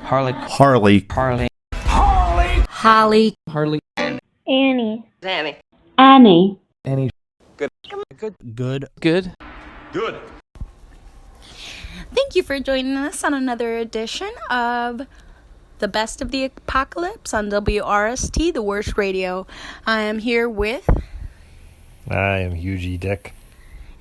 Harley. Harley. Harley. Holly. Harley. Annie. Annie. Annie. Annie. Good. Good. Good. Thank you for joining us on another edition of The Best of the Apocalypse on WRST, the worst radio. I am here with, I am Hugh G. Dick.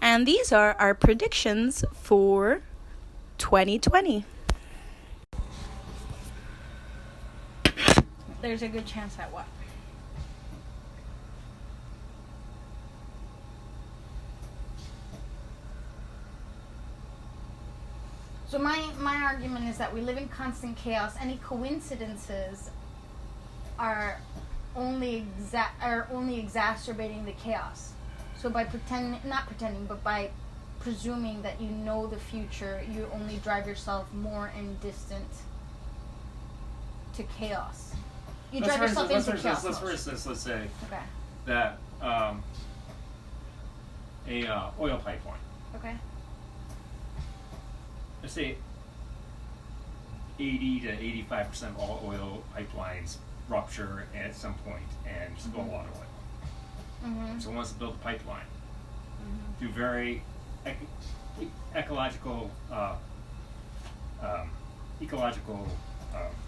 and these are our predictions for 2020. There's a good chance at what? So my argument is that we live in constant chaos. Any coincidences are only exacerbating the chaos. So by by presuming that you know the future, you only drive yourself more and distant to chaos. You drive yourself into chaos. Let's say Okay. that a oil pipeline. Okay. Let's say 80 to 85% of all oil pipelines rupture at some point and spill a lot of oil. Mm-hmm. So wants to build a pipeline through very ecological.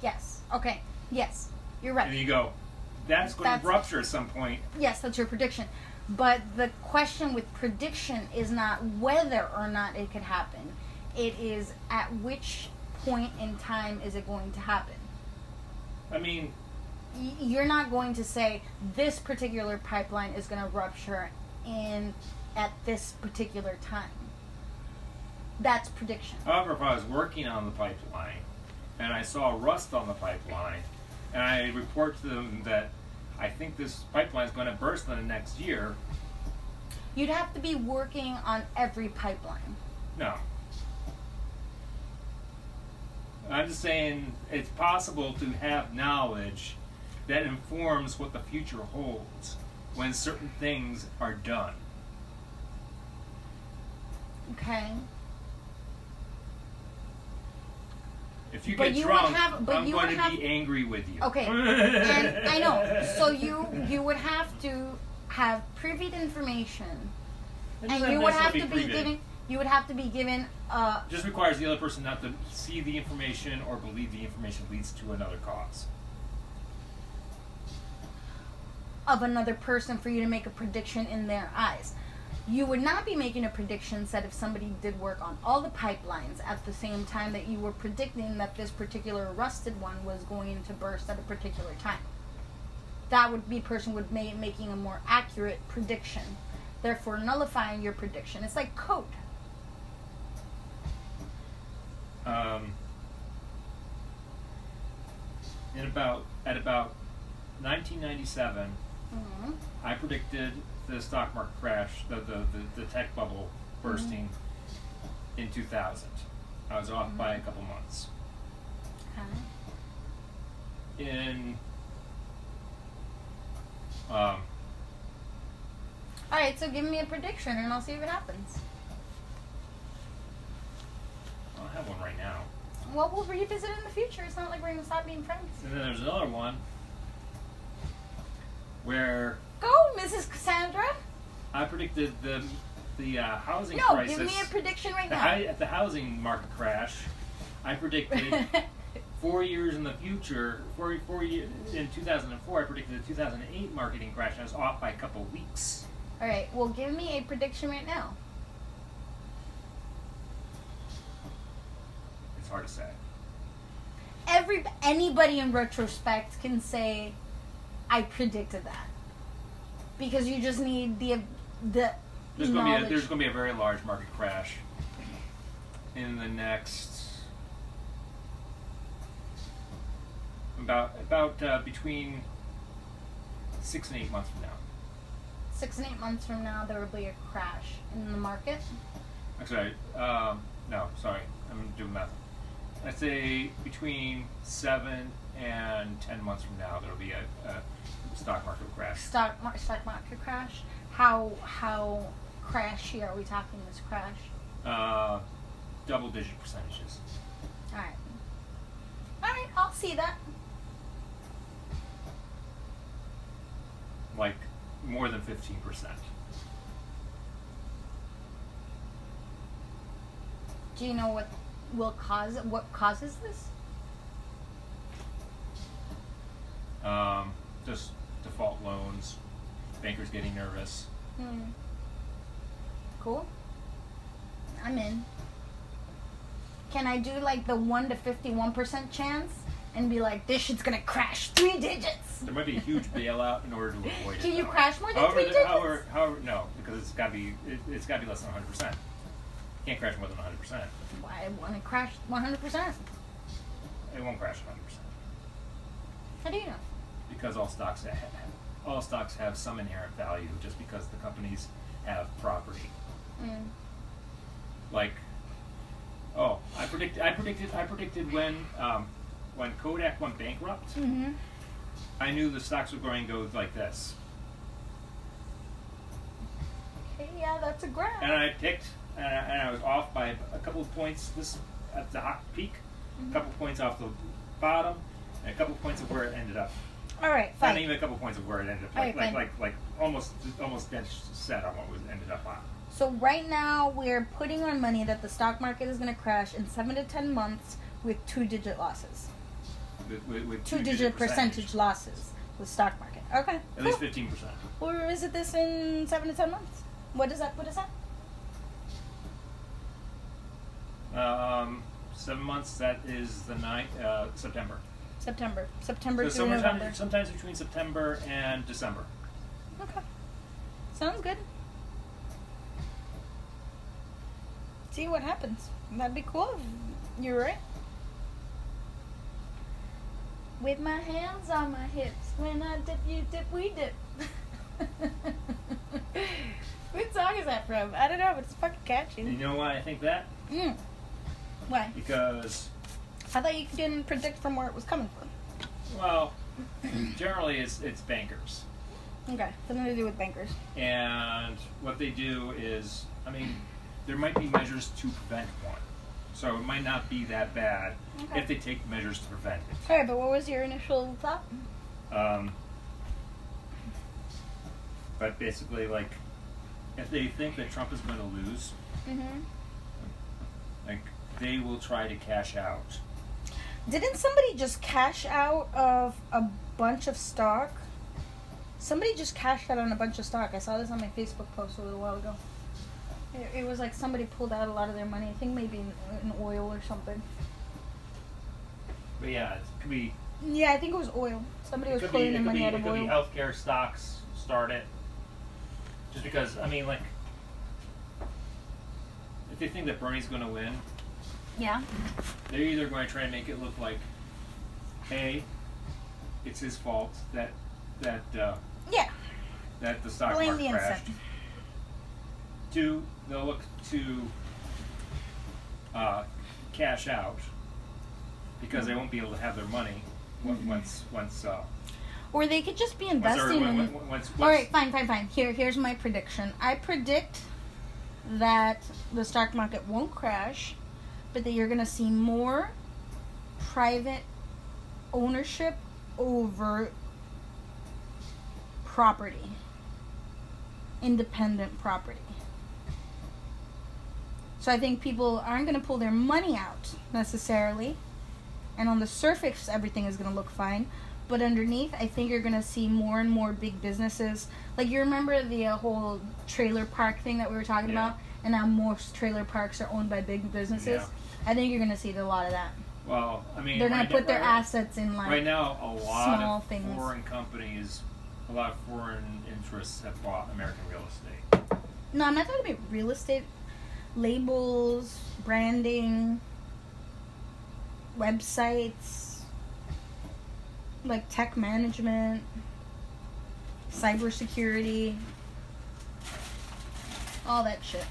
Yes. Okay. Yes. You're right. And you go, that's going to rupture at some point. Yes, that's your prediction. But the question with prediction is not whether or not it could happen. It is at which point in time is it going to happen. I mean, you're not going to say this particular pipeline is going to rupture at this particular time. That's prediction. However, if I was working on the pipeline and I saw rust on the pipeline and I report to them that I think this pipeline is going to burst in the next year. You'd have to be working on every pipeline. No. I'm just saying it's possible to have knowledge that informs what the future holds when certain things are done. Okay. If you get drunk, I'm going to be angry with you. Okay, and I know. So you would have to have privy information, and you would have to be given. You would have to be given. Just requires the other person not to see the information or believe the information leads to another cause. Of another person for you to make a prediction in their eyes. You would not be making a prediction that if somebody did work on all the pipelines at the same time that you were predicting that this particular rusted one was going to burst at a particular time. That would be person would be making a more accurate prediction, therefore nullifying your prediction. It's like code. At about 1997, I predicted the stock market crash, the tech bubble bursting in 2000. I was off by a couple months. Okay. Alright, so give me a prediction and I'll see if it happens. I don't have one right now. Well, we'll revisit it in the future. It's not like we're going to stop being friends. And then there's another one where Go, Mrs. Cassandra. I predicted the housing crisis. No, give me a prediction right now. At the housing market crash, I predicted 4 years in the future, 4 years, in 2004, I predicted the 2008 marketing crash. I was off by a couple weeks. All right, well, give me a prediction right now. It's hard to say. Anybody in retrospect can say, I predicted that. Because you just need the there's knowledge. There's going to be a very large market crash in the next about between 6 and 8 months from now. 6 and 8 months from now, there will be a crash in the market. Actually, no, sorry, I'm doing math. I'd say between 7 and 10 months from now, there will be a stock market crash. Stock market crash. How crashy are we talking? This crash? Double-digit percentages. All right. see that. Like more than 15%. Do you know what causes this? Just default loans, bankers getting nervous. Cool. I'm in. Can I do like the 1 to 51% chance and be like, this shit's gonna crash 3 digits? There might be a huge bailout in order to avoid it. Can you though. crash more than 3 digits? However, no, because it's gotta be less than 100%. Can't crash more than 100%. Why I want to crash 100%? It won't crash 100%. How do you know? Because all stocks have some inherent value just because the companies have property. Like, I predicted when Kodak went bankrupt, I knew the stocks were going to go like this. Okay, yeah, that's a graph. And I picked, and I was off by a couple of points at the hot peak, a couple of points off the bottom, and a couple of points of where it ended up. All right, fine. Not even a couple of points of where it ended up. Like almost dead set on what it ended up on. So right now we're putting our money that the stock market is going to crash in 7 to 10 months with 2-digit losses. With 2-digit percentage losses with stock market. Okay. At least 15%. We'll revisit this in 7 to 10 months. What does that put us at? 7 months. That is the 9th September. September So through November. sometimes between September and December. Okay. Sounds good. See what happens. That'd be cool. You're right. With my hands on my hips, when I dip, you dip, we dip. What song is that from? I don't know, but it's fucking catchy. And you know why I think that? Why? Because, I thought you didn't predict from where it was coming from. well, generally it's bankers. Okay, something to do with bankers. And what they do is, I mean, there might be measures to prevent one. So it might not be that bad if they take measures to prevent it. Alright, but what was your initial thought? But basically, like, if they think that Trump is going to lose, like, they will try to cash out. Didn't somebody just cash out of a bunch of stock? Somebody just cashed out on a bunch of stock. I saw this on my Facebook post a little while ago. It was like somebody pulled out a lot of their money. I think maybe in oil or something. But yeah, it could be. Yeah, I think it was oil. Somebody was pulling their money out of oil. It could be healthcare stocks start it. Just because, I mean, like, if they think that Bernie's going to win, Yeah. they're either going to try and make it look like, hey, it's his fault that Yeah. the stock Blame market the crashed. incentive. 2, they'll look to cash out because they won't be able to have their money once. Or they could just be investing in. All right, fine. Here's my prediction. I predict that the stock market won't crash, but that you're going to see more private ownership over property, independent property. So I think people aren't going to pull their money out necessarily, and on the surface everything is going to look fine, but underneath I think you're going to see more and more big businesses. Like, you remember the whole trailer park thing that we were talking about, and now most trailer parks are owned by big businesses. Yeah. I think you're going to see a lot of that. Well, I mean, They're going to put their assets in, like, right now, a lot small of things. foreign companies, a lot of foreign interests have bought American real estate. No, I'm not talking about real estate. Labels, branding, websites, like tech management, cybersecurity, all that shit.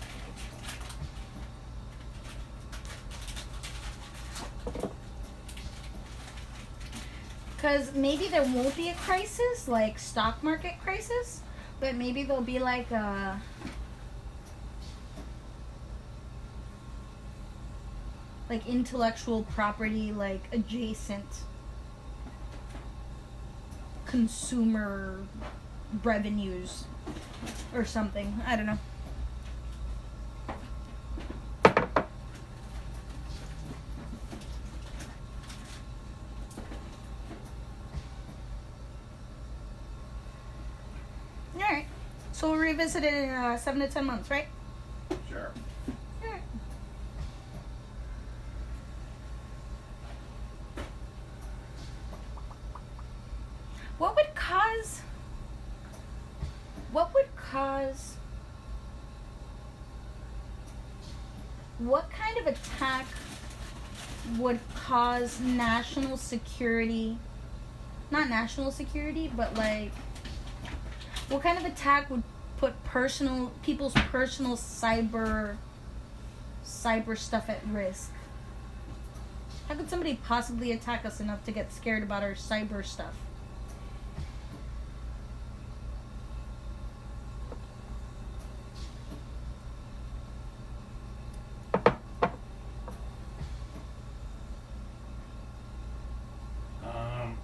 Because maybe there won't be a crisis, like stock market crisis, but maybe there'll be like a... like intellectual property, like adjacent consumer revenues or something. I don't know. Alright. So we'll revisit it in 7 to 10 months, right? Sure. Alright. What would cause what kind of attack would cause national security, not national security, but like what kind of attack would put people's personal cyber stuff at risk? How could somebody possibly attack us enough to get scared about our cyber stuff?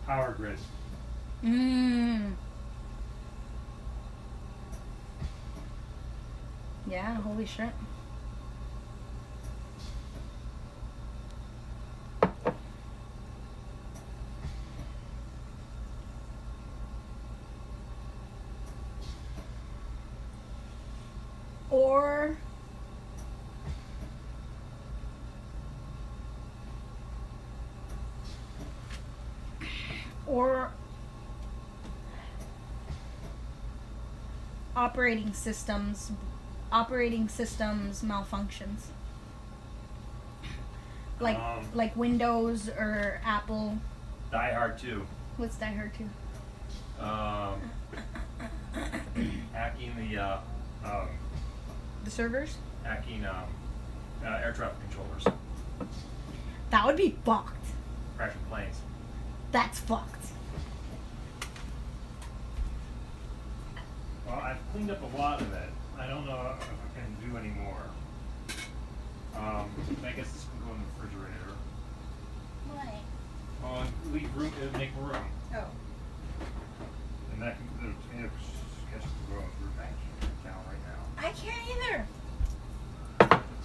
Power grid. Yeah, holy shit. Or operating systems malfunctions, like Windows or Apple. Die Hard 2. What's Die Hard 2? Hacking The servers. hacking air traffic controllers. That would be fucked. Crashing planes. That's fucked. Well, I've cleaned up a lot of it. I don't know if I can do any more. I guess this can go in the refrigerator. Why? Well, leave room, make room. Oh. And that can, the tomato ketchup can go in the room down right now. I can't either.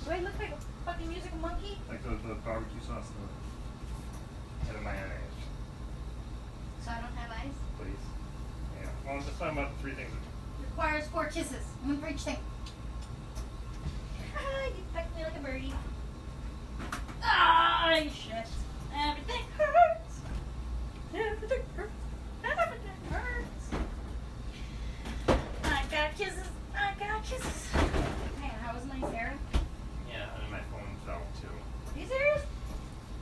Do I look like a fucking musical monkey? Like the barbecue sauce and the mayonnaise, So I don't have eyes? please. Yeah. Well, I'm just talking about the three things. Requires 4 kisses. One for each thing. You pecked me like a birdie. Ah, shit. Everything hurts. Everything hurts. Everything hurts. I got kisses. I got kisses. Man, how was my Sarah? Yeah, and my phone fell too. Are you serious?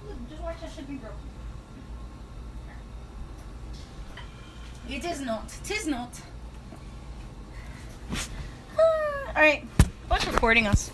Look, just watch that shit be broken. It is not. Tis not. Alright. What's recording us?